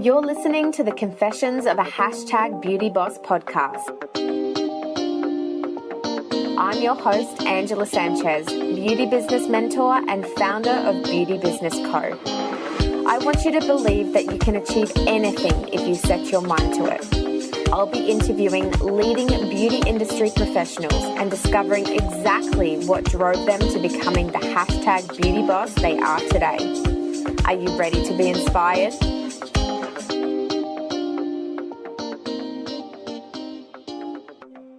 You're listening to the Confessions of a Hashtag Beauty Boss podcast. I'm your host, Angela Sanchez, beauty business mentor and founder of Beauty Business Co. I want you to believe that you can achieve anything if you set your mind to it. I'll be interviewing leading beauty industry professionals and discovering exactly what drove them to becoming the hashtag beauty boss they are today. Are you ready to be inspired?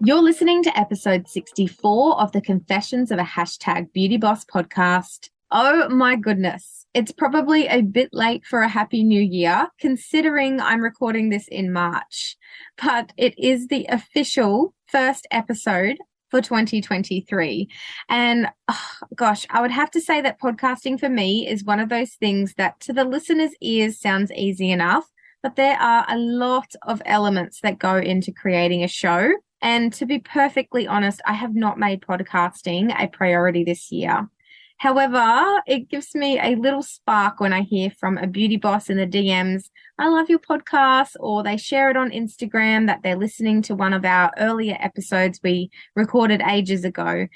You're listening to episode 64 of the Confessions of a Hashtag Beauty Boss podcast. Oh my goodness. It's probably a bit late for a happy new year, considering I'm recording this in March, but it is the official first episode for 2023. And gosh, I would have to say that podcasting for me is one of those things that to the listener's ears sounds easy enough, but there are a lot of elements that go into creating a show. And to be perfectly honest, I have not made podcasting a priority this year. However, it gives me a little spark when I hear from a beauty boss in the DMs, I love your podcast, or they share it on Instagram that they're listening to one of our earlier episodes we recorded ages ago.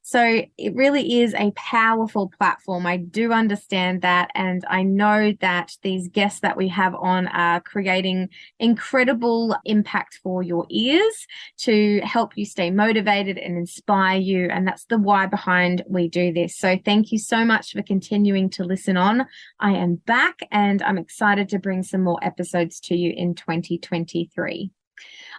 So it really is a powerful platform. I do understand that. And I know that these guests that we have on are creating incredible impact for your ears to help you stay motivated and inspire you. And that's the why behind we do this. So thank you so much for continuing to listen on. I am back and I'm excited to bring some more episodes to you in 2023.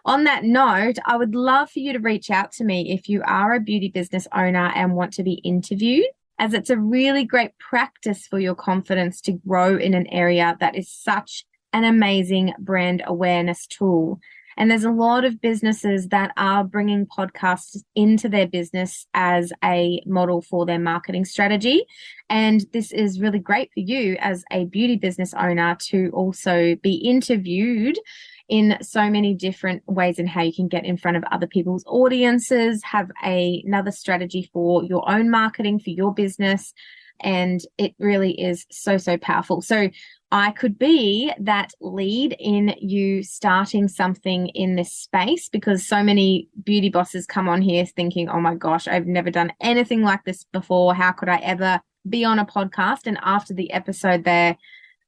On that note, I would love for you to reach out to me if you are a beauty business owner and want to be interviewed, as it's a really great practice for your confidence to grow in an area that is such an amazing brand awareness tool. And there's a lot of businesses that are bringing podcasts into their business as a model for their marketing strategy. And this is really great for you as a beauty business owner to also be interviewed in so many different ways in how you can get in front of other people's audiences, have another strategy for your own marketing for your business. And it really is so, so powerful. So I could be that lead in you starting something in this space, because so many beauty bosses come on here thinking, oh my gosh, I've never done anything like this before. How could I ever be on a podcast? And after the episode, they're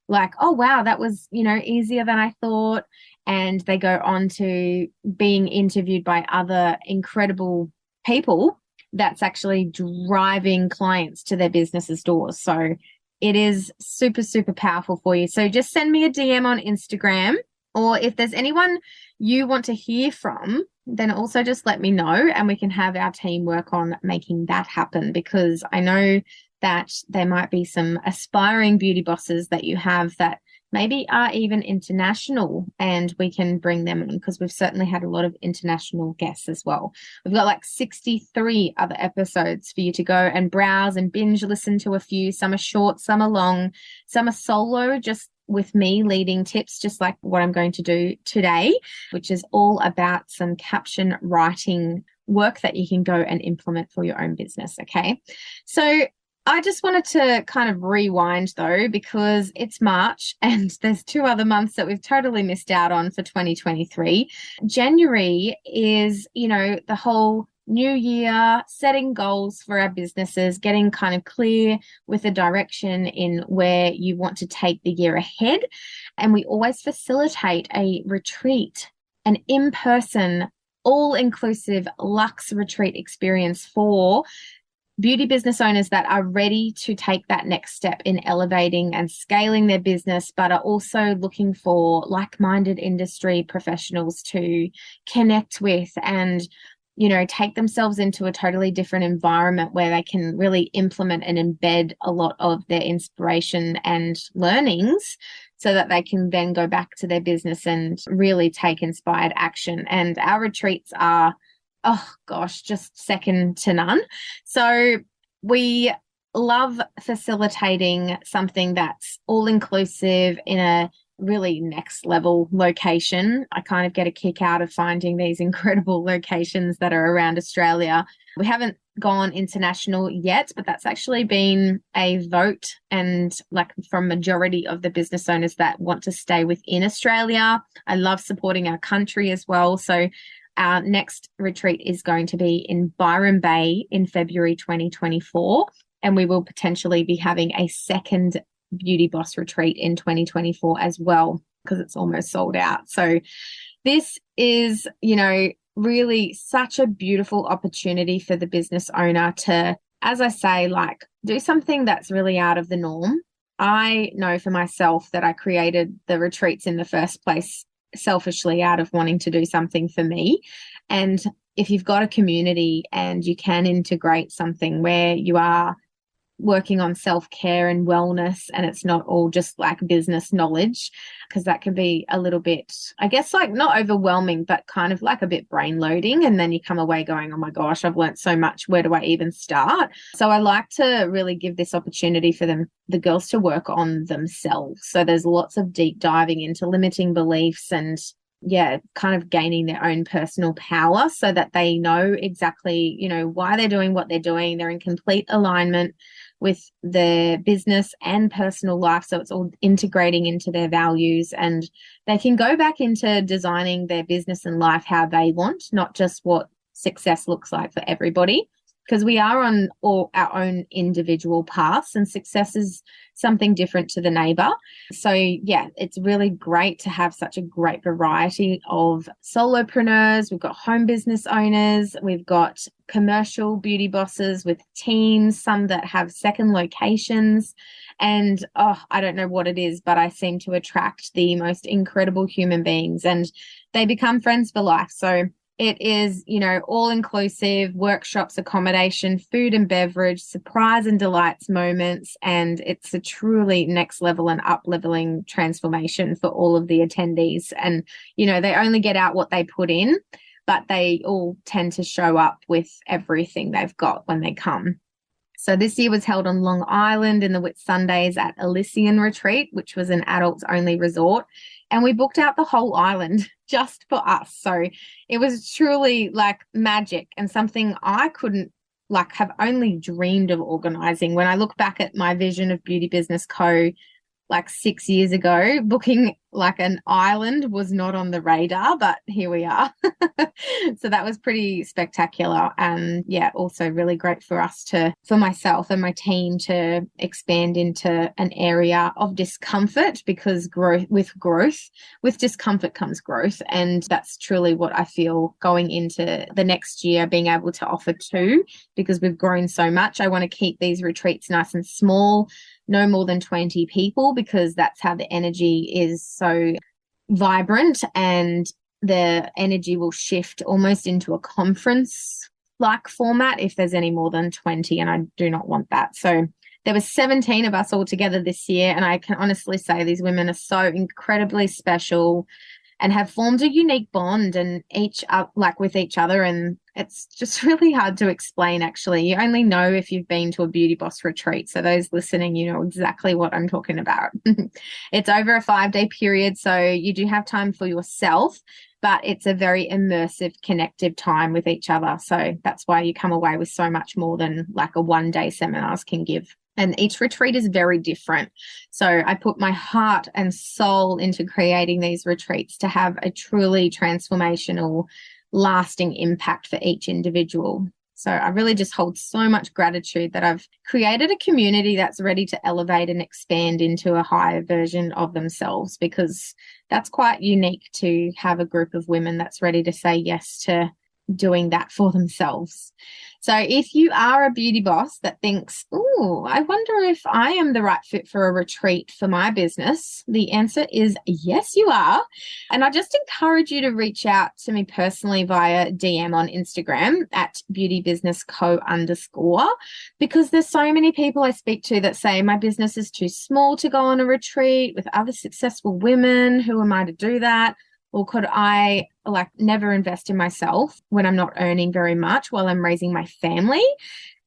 like, oh, wow, that was, easier than I thought. And they go on to being interviewed by other incredible people that's actually driving clients to their business's doors. So it is super, super powerful for you. So just send me a DM on Instagram, or if there's anyone you want to hear from, then also just let me know and we can have our team work on making that happen, because I know that there might be some aspiring beauty bosses that you have that maybe are even international, and we can bring them in, because we've certainly had a lot of international guests as well. We've got like 63 other episodes for you to go and browse and binge listen to a few. Some are short, some are long, some are solo, just with me leading tips, just like what I'm going to do today, which is all about some caption writing work that you can go and implement for your own business. Okay. So I just wanted to kind of rewind though, because it's March and there's 2 other months that we've totally missed out on for 2023. January is, the whole new year, setting goals for our businesses, getting kind of clear with a direction in where you want to take the year ahead. And we always facilitate a retreat, an in-person, all-inclusive luxe retreat experience for beauty business owners that are ready to take that next step in elevating and scaling their business, but are also looking for like-minded industry professionals to connect with and, take themselves into a totally different environment where they can really implement and embed a lot of their inspiration and learnings so that they can then go back to their business and really take inspired action. And our retreats are just second to none. So we love facilitating something that's all inclusive in a really next level location. I kind of get a kick out of finding these incredible locations that are around Australia. We haven't gone international yet, but that's actually been a vote and like from majority of the business owners that want to stay within Australia. I love supporting our country as well. So our next retreat is going to be in Byron Bay in February 2024, and we will potentially be having a second Beauty Boss retreat in 2024 as well, because it's almost sold out. So this is, really such a beautiful opportunity for the business owner to, as I say, like do something that's really out of the norm. I know for myself that I created the retreats in the first place selfishly out of wanting to do something for me. And if you've got a community and you can integrate something where you are working on self-care and wellness and it's not all just like business knowledge, because that can be a little bit, I guess, like not overwhelming, but kind of like a bit brain loading. And then you come away going, oh my gosh, I've learned so much. Where do I even start? So I like to really give this opportunity for the girls to work on themselves. So there's lots of deep diving into limiting beliefs and kind of gaining their own personal power so that they know exactly, why they're doing what they're doing. They're in complete alignment with their business and personal life. So it's all integrating into their values, and they can go back into designing their business and life how they want, not just what success looks like for everybody. Because we are on all our own individual paths, and success is something different to the neighbor. So it's really great to have such a great variety of solopreneurs. We've got home business owners. We've got commercial beauty bosses with teams, some that have second locations. And I don't know what it is, but I seem to attract the most incredible human beings, and they become friends for life. So it is, all inclusive workshops, accommodation, food and beverage, surprise and delights moments. And it's a truly next level and up leveling transformation for all of the attendees. And, they only get out what they put in, but they all tend to show up with everything they've got when they come. So this year was held on Long Island in the Whitsundays at Elysian Retreat, which was an adults only resort. And we booked out the whole island just for us. So it was truly like magic and something I couldn't have only dreamed of organizing. When I look back at my vision of Beauty Business Co. 6 years ago, booking an island was not on the radar, but here we are. So that was pretty spectacular. And also really great for myself and my team to expand into an area of discomfort, because with discomfort comes growth. And that's truly what I feel going into the next year, being able to offer too, because we've grown so much. I want to keep these retreats nice and small, no more than 20 people, because that's how the energy is so vibrant, and the energy will shift almost into a conference format if there's any more than 20, and I do not want that. So there were 17 of us all together this year, and I can honestly say these women are so incredibly special and have formed a unique bond and with each other. And it's just really hard to explain, actually. You only know if you've been to a Beauty Boss retreat. So those listening, you know exactly what I'm talking about. It's over a 5-day period, so you do have time for yourself, but it's a very immersive, connective time with each other. So that's why you come away with so much more than a one-day seminars can give. And each retreat is very different. So I put my heart and soul into creating these retreats to have a truly transformational, lasting impact for each individual. So I really just hold so much gratitude that I've created a community that's ready to elevate and expand into a higher version of themselves, because that's quite unique to have a group of women that's ready to say yes to doing that for themselves. So if you are a beauty boss that thinks, oh, I wonder if I am the right fit for a retreat for my business, the answer is yes, you are. And I just encourage you to reach out to me personally via DM on Instagram at beautybusinessco_, because there's so many people I speak to that say my business is too small to go on a retreat with other successful women. Who am I to do that? Or could I never invest in myself when I'm not earning very much while I'm raising my family?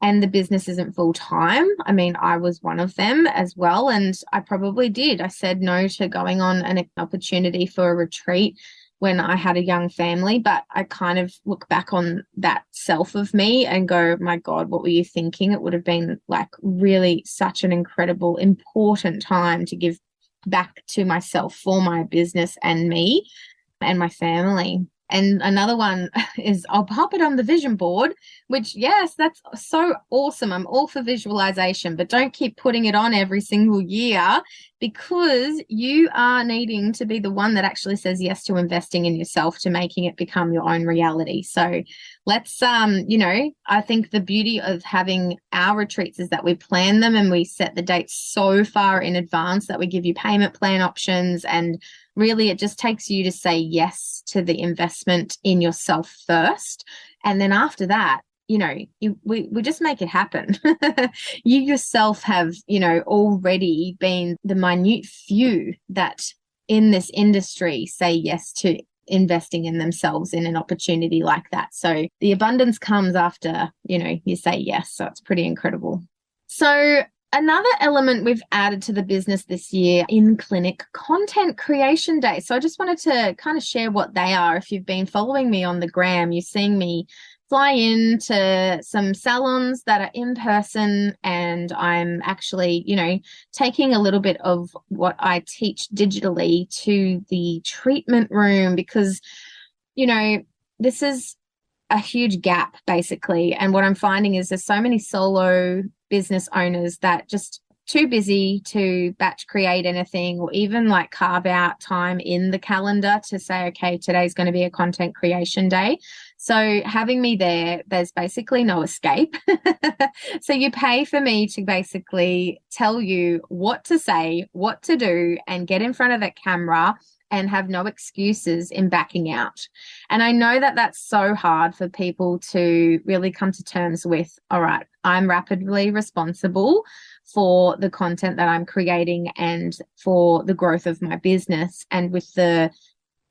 and the business isn't full time. I mean, I was one of them as well. And I probably did. I said no to going on an opportunity for a retreat when I had a young family. But I kind of look back on that self of me and go, my God, what were you thinking? It would have been like really such an incredible, important time to give back to myself for my business and me and my family. And another one is I'll pop it on the vision board, which, yes, that's so awesome. I'm all for visualization, but don't keep putting it on every single year, because you are needing to be the one that actually says yes to investing in yourself, to making it become your own reality. So let's, I think the beauty of having our retreats is that we plan them and we set the dates so far in advance that we give you payment plan options, and really it just takes you to say yes to the investment in yourself first. And then after that, we just make it happen. You yourself have, already been the minute few that in this industry say yes to investing in themselves in an opportunity like that. So the abundance comes after, you say yes. So it's pretty incredible. So another element we've added to the business this year in clinic, content creation days. So I just wanted to kind of share what they are. If you've been following me on the gram, you're seeing me fly into some salons that are in person, and I'm actually, taking a little bit of what I teach digitally to the treatment room, because, this is a huge gap basically. And what I'm finding is there's so many solo business owners that just too busy to batch create anything, or even like carve out time in the calendar to say, okay, today's going to be a content creation day. So having me there's basically no escape. So you pay for me to basically tell you what to say, what to do, and get in front of that camera and have no excuses in backing out. And I know that that's so hard for people to really come to terms with. All right, I'm rapidly responsible for the content that I'm creating and for the growth of my business. And with the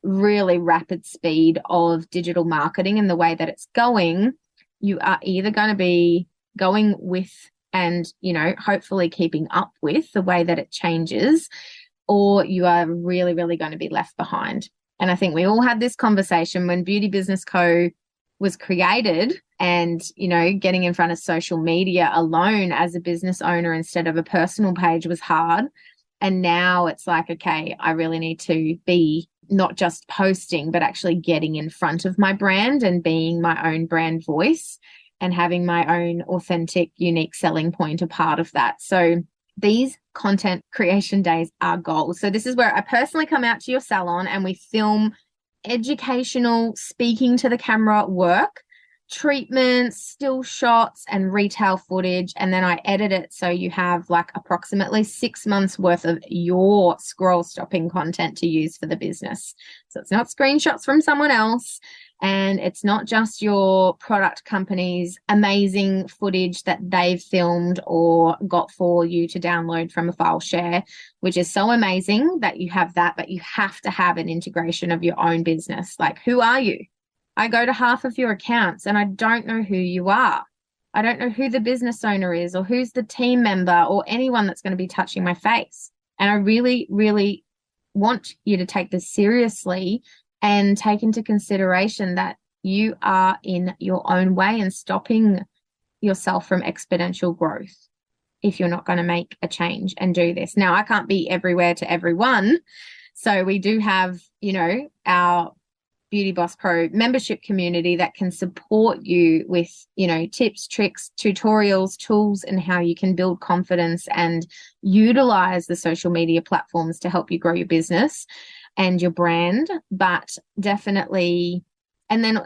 really rapid speed of digital marketing and the way that it's going, you are either going to be going with and, hopefully keeping up with the way that it changes, or you are really, really going to be left behind. And I think we all had this conversation when Beauty Business Co. was created, and, getting in front of social media alone as a business owner instead of a personal page was hard. And now it's like, okay, I really need to be not just posting, but actually getting in front of my brand and being my own brand voice and having my own authentic, unique selling point a part of that. So these content creation days are goals. So this is where I personally come out to your salon and we film educational, speaking to the camera work, treatments, still shots, and retail footage. And then I edit it so you have like approximately 6 months worth of your scroll stopping content to use for the business. So it's not screenshots from someone else. And it's not just your product company's amazing footage that they've filmed or got for you to download from a file share, which is so amazing that you have that, but you have to have an integration of your own business. Like, who are you? I go to half of your accounts and I don't know who you are. I don't know who the business owner is or who's the team member or anyone that's going to be touching my face. And I really, really want you to take this seriously and take into consideration that you are in your own way and stopping yourself from exponential growth if you're not going to make a change and do this. Now, I can't be everywhere to everyone. So we do have, our Beauty Boss Pro membership community that can support you with, tips, tricks, tutorials, tools, and how you can build confidence and utilize the social media platforms to help you grow your business and your brand. But definitely, and then,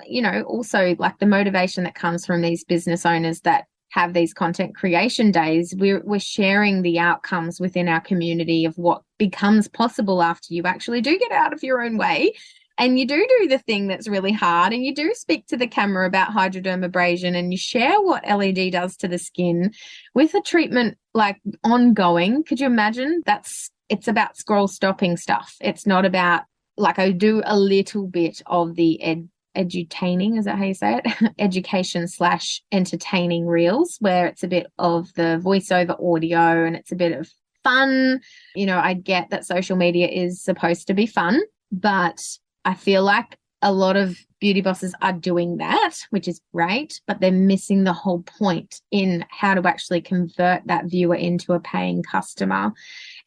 also like the motivation that comes from these business owners that have these content creation days, we're sharing the outcomes within our community of what becomes possible after you actually do get out of your own way. And you do the thing that's really hard, and you do speak to the camera about hydrodermabrasion, and you share what LED does to the skin with a treatment like ongoing. Could you imagine? It's about scroll stopping stuff. It's not about, like, I do a little bit of the edutaining, is that how you say it? Education slash entertaining reels, where it's a bit of the voiceover audio and it's a bit of fun. You know, I get that social media is supposed to be fun, but I feel like a lot of beauty bosses are doing that, which is great, but they're missing the whole point in how to actually convert that viewer into a paying customer.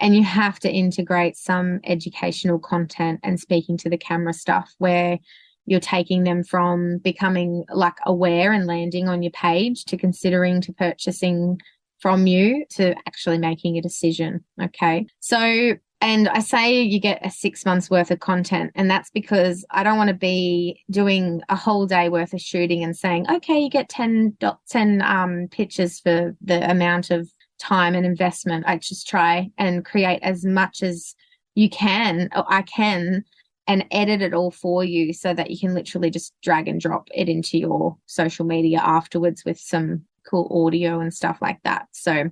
And you have to integrate some educational content and speaking to the camera stuff where you're taking them from becoming like aware and landing on your page to considering to purchasing from you to actually making a decision. Okay. So, and I say you get a 6 months worth of content, and that's because I don't want to be doing a whole day worth of shooting and saying, okay, you get 10 pictures for the amount of time and investment. I just try and create as much as you can, or I can, and edit it all for you so that you can literally just drag and drop it into your social media afterwards with some cool audio and stuff like that. So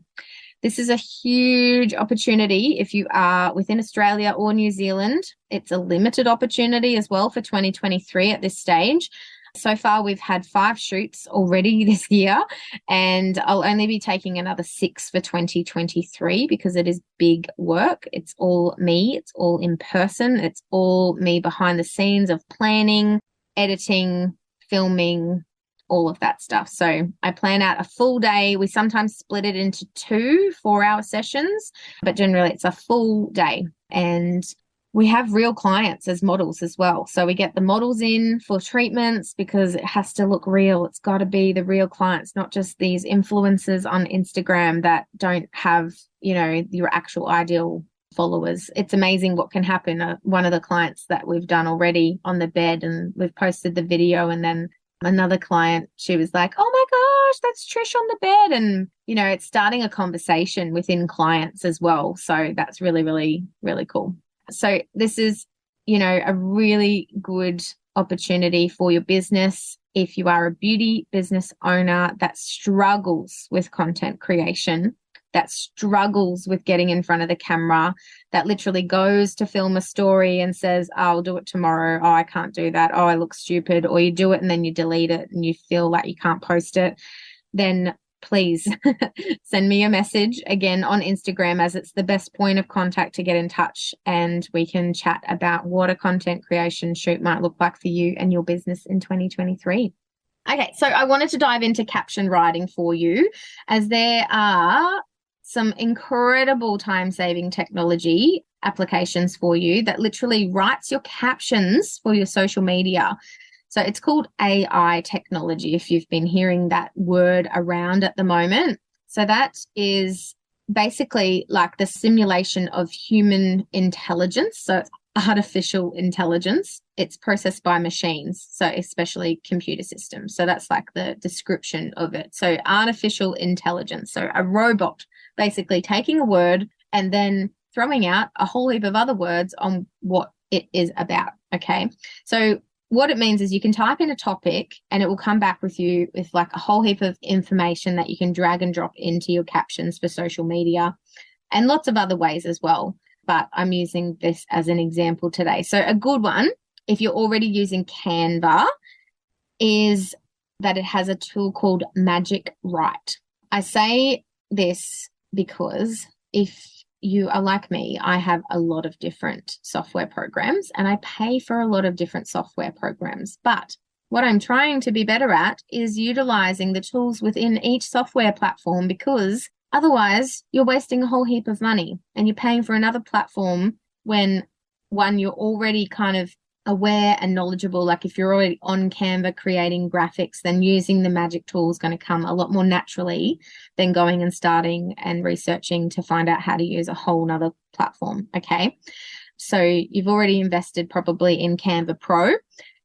this is a huge opportunity if you are within Australia or New Zealand. It's a limited opportunity as well for 2023 at this stage. So far, we've had 5 shoots already this year, and I'll only be taking another 6 for 2023 because it is big work. It's all me. It's all in person. It's all me behind the scenes of planning, editing, filming, all of that stuff. So I plan out a full day. We sometimes split it into 2 4-hour sessions, but generally it's a full day. And we have real clients as models as well. So we get the models in for treatments because it has to look real. It's got to be the real clients, not just these influencers on Instagram that don't have, you know, your actual ideal followers. It's amazing what can happen. One of the clients that we've done already on the bed, and we've posted the video, and then another client, she was like, oh my gosh, that's Trish on the bed. And, you know, it's starting a conversation within clients as well. So that's really, really, really cool. So this is, you know, a really good opportunity for your business. If you are a beauty business owner that struggles with content creation, that struggles with getting in front of the camera, that literally goes to film a story and says, oh, I'll do it tomorrow. Oh, I can't do that. Oh, I look stupid. Or you do it and then you delete it and you feel like you can't post it, then please send me a message again on Instagram, as it's the best point of contact to get in touch, and we can chat about what a content creation shoot might look like for you and your business in 2023. Okay, so I wanted to dive into caption writing for you, as there are some incredible time-saving technology applications for you that literally writes your captions for your social media. So it's called AI technology, if you've been hearing that word around at the moment. So that is basically like the simulation of human intelligence. So it's artificial intelligence. It's processed by machines, so especially computer systems. So that's like the description of it. So artificial intelligence. So a robot basically taking a word and then throwing out a whole heap of other words on what it is about. Okay. So what it means is you can type in a topic and it will come back with you with like a whole heap of information that you can drag and drop into your captions for social media, and lots of other ways as well. But I'm using this as an example today. So a good one, if you're already using Canva, is that it has a tool called Magic Write. I say this because if you are like me, I have a lot of different software programs and I pay for a lot of different software programs. But what I'm trying to be better at is utilizing the tools within each software platform, because otherwise you're wasting a whole heap of money and you're paying for another platform when, one, you're already kind of aware and knowledgeable. Like if you're already on Canva creating graphics, then using the magic tool is going to come a lot more naturally than going and starting and researching to find out how to use a whole nother platform. Okay. So you've already invested probably in Canva Pro.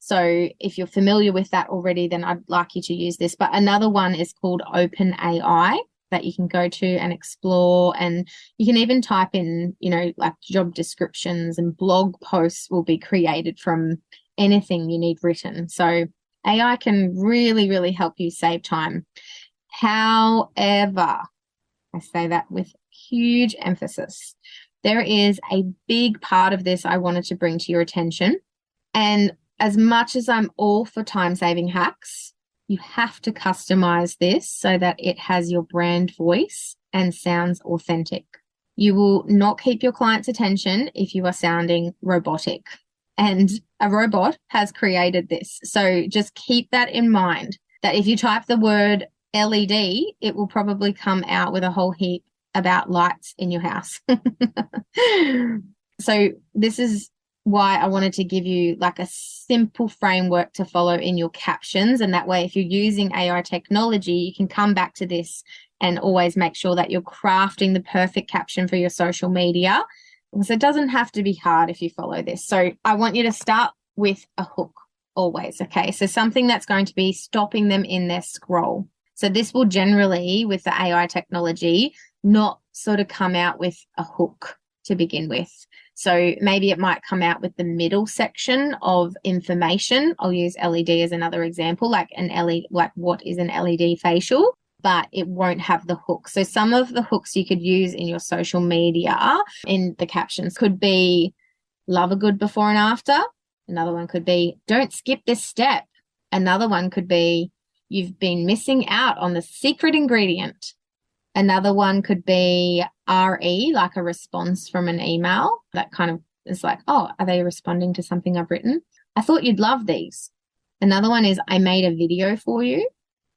So if you're familiar with that already, then I'd like you to use this. But another one is called OpenAI that you can go to and explore, and you can even type in, you know, like job descriptions, and blog posts will be created from anything you need written. So AI can really, really help you save time. However, I say that with huge emphasis, there is a big part of this I wanted to bring to your attention. And as much as I'm all for time-saving hacks, you have to customize this so that it has your brand voice and sounds authentic. You will not keep your client's attention if you are sounding robotic. And a robot has created this. So just keep that in mind, that if you type the word LED, it will probably come out with a whole heap about lights in your house. So this is why I wanted to give you like a simple framework to follow in your captions. And that way, if you're using AI technology, you can come back to this and always make sure that you're crafting the perfect caption for your social media. So it doesn't have to be hard if you follow this. So I want you to start with a hook always, okay? So something that's going to be stopping them in their scroll. So this will generally, with the AI technology, not sort of come out with a hook to begin with. So maybe it might come out with the middle section of information. I'll use LED as another example, like an LED, like what is an LED facial, but it won't have the hook. So some of the hooks you could use in your social media in the captions could be love a good before and after. Another one could be don't skip this step. Another one could be you've been missing out on the secret ingredient. Another one could be RE, like a response from an email. That kind of is like, oh, are they responding to something I've written? I thought you'd love these. Another one is I made a video for you,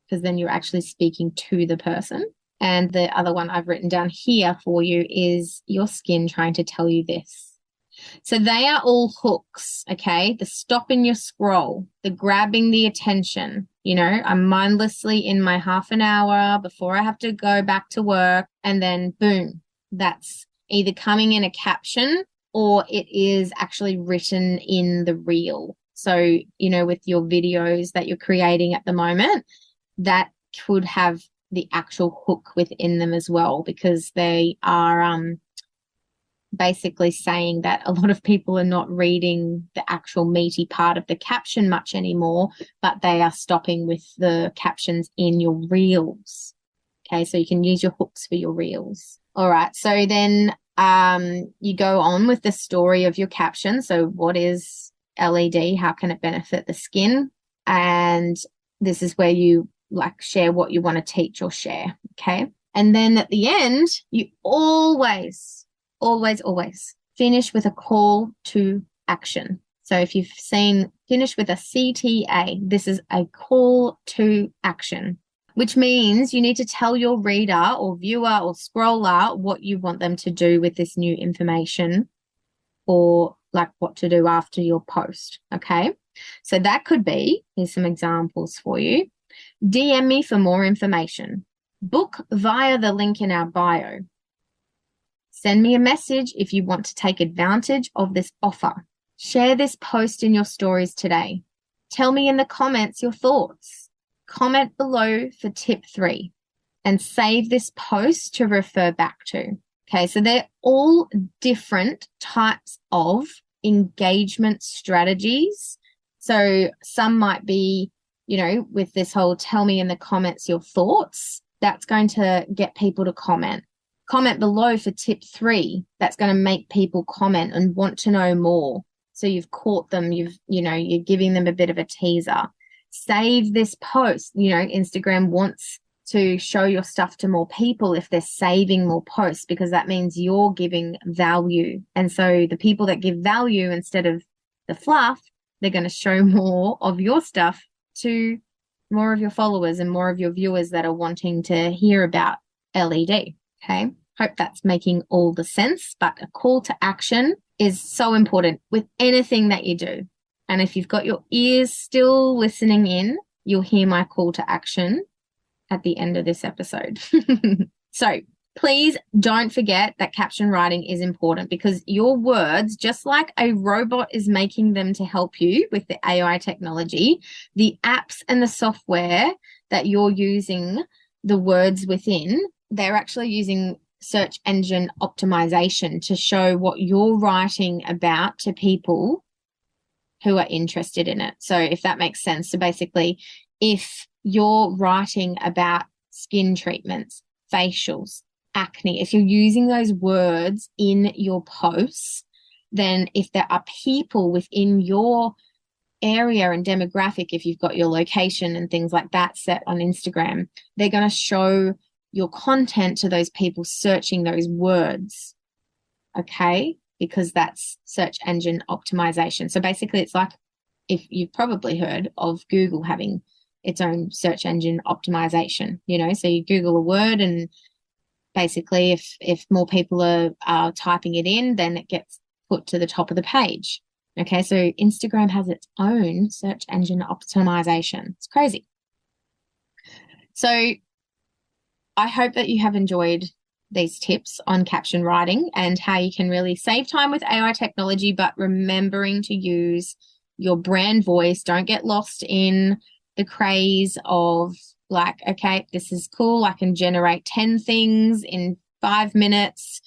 because then you're actually speaking to the person. And the other one I've written down here for you is your skin trying to tell you this. So they are all hooks, okay? The stopping your scroll, the grabbing the attention. You know, I'm mindlessly in my half an hour before I have to go back to work, and then boom, that's either coming in a caption or it is actually written in the reel. So, you know, with your videos that you're creating at the moment, that could have the actual hook within them as well, because they are basically saying that a lot of people are not reading the actual meaty part of the caption much anymore, but they are stopping with the captions in your reels. Okay, so you can use your hooks for your reels. All right, so then you go on with the story of your caption. So what is LED? How can it benefit the skin? And this is where you like share what you want to teach or share. Okay, and then at the end, you always finish with a call to action. So if you've seen finish with a CTA, this is a call to action, which means you need to tell your reader or viewer or scroller what you want them to do with this new information, or like what to do after your post. Okay. So that could be, here's some examples for you. DM me for more information. Book via the link in our bio. Send me a message if you want to take advantage of this offer. Share this post in your stories today. Tell me in the comments your thoughts. Comment below for tip 3 and save this post to refer back to. Okay, so they're all different types of engagement strategies. So some might be, you know, with this whole tell me in the comments your thoughts, that's going to get people to comment. Comment below for tip 3. That's going to make people comment and want to know more. So you've caught them, you're giving them a bit of a teaser. Save this post. You know, Instagram wants to show your stuff to more people if they're saving more posts, because that means you're giving value. And so the people that give value instead of the fluff, they're going to show more of your stuff to more of your followers and more of your viewers that are wanting to hear about LED. Okay. Hope that's making all the sense, but a call to action is so important with anything that you do. And if you've got your ears still listening in, you'll hear my call to action at the end of this episode. So please don't forget that caption writing is important, because your words, just like a robot is making them to help you with the AI technology, the apps and the software that you're using the words within, they're actually using search engine optimization to show what you're writing about to people who are interested in it. So if that makes sense. So basically, if you're writing about skin treatments, facials, acne, if you're using those words in your posts, then if there are people within your area and demographic, if you've got your location and things like that set on Instagram, they're going to show your content to those people searching those words. Okay, because that's search engine optimization. So basically, it's like, if you've probably heard of Google having its own search engine optimization, so you Google a word, and basically if more people are typing it in, then it gets put to the top of the page. Okay, so Instagram has its own search engine optimization. It's crazy. So I hope that you have enjoyed these tips on caption writing and how you can really save time with AI technology, but remembering to use your brand voice. Don't get lost in the craze of like, okay, this is cool, I can generate 10 things in 5 minutes.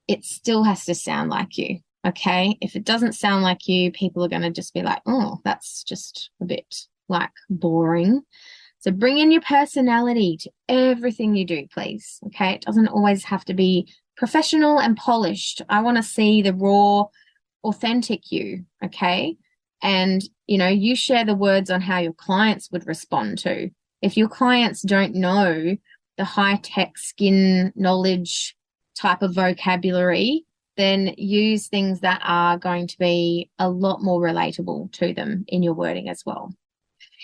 It still has to sound like you. Okay, if it doesn't sound like you, people are going to just be like, oh, that's just a bit like boring. So bring in your personality to everything you do, please. Okay, it doesn't always have to be professional and polished. I want to see the raw, authentic you. Okay, and you share the words on how your clients would respond to. If your clients don't know the high-tech skin knowledge type of vocabulary, then use things that are going to be a lot more relatable to them in your wording as well.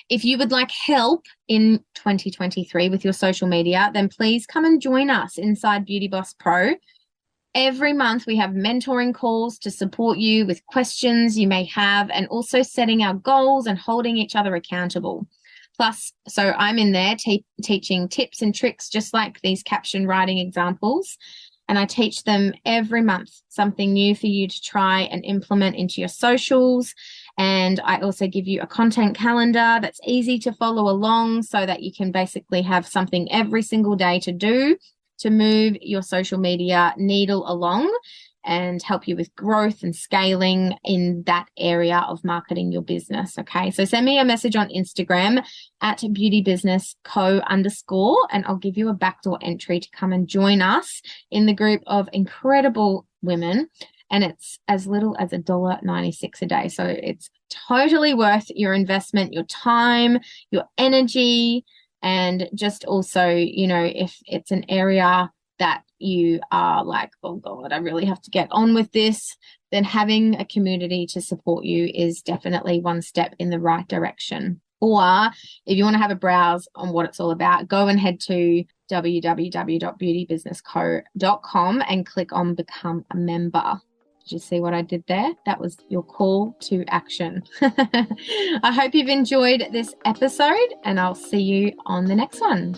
If you would like help in 2023 with your social media, then please come and join us inside Beauty Boss Pro. Every month we have mentoring calls to support you with questions you may have, and also setting our goals and holding each other accountable. Plus, so I'm in there teaching tips and tricks just like these caption writing examples. And I teach them every month, something new for you to try and implement into your socials. And I also give you a content calendar that's easy to follow along so that you can basically have something every single day to do to move your social media needle along and help you with growth and scaling in that area of marketing your business. Okay, so send me a message on Instagram at beautybusinessco_, and I'll give you a backdoor entry to come and join us in the group of incredible women. And it's as little as $1.96 a day. So it's totally worth your investment, your time, your energy, and just also, if it's an area that you are like, oh God, I really have to get on with this, then having a community to support you is definitely one step in the right direction. Or if you want to have a browse on what it's all about, go and head to www.beautybusinessco.com and click on Become a Member. Did you see what I did there? That was your call to action. I hope you've enjoyed this episode, and I'll see you on the next one.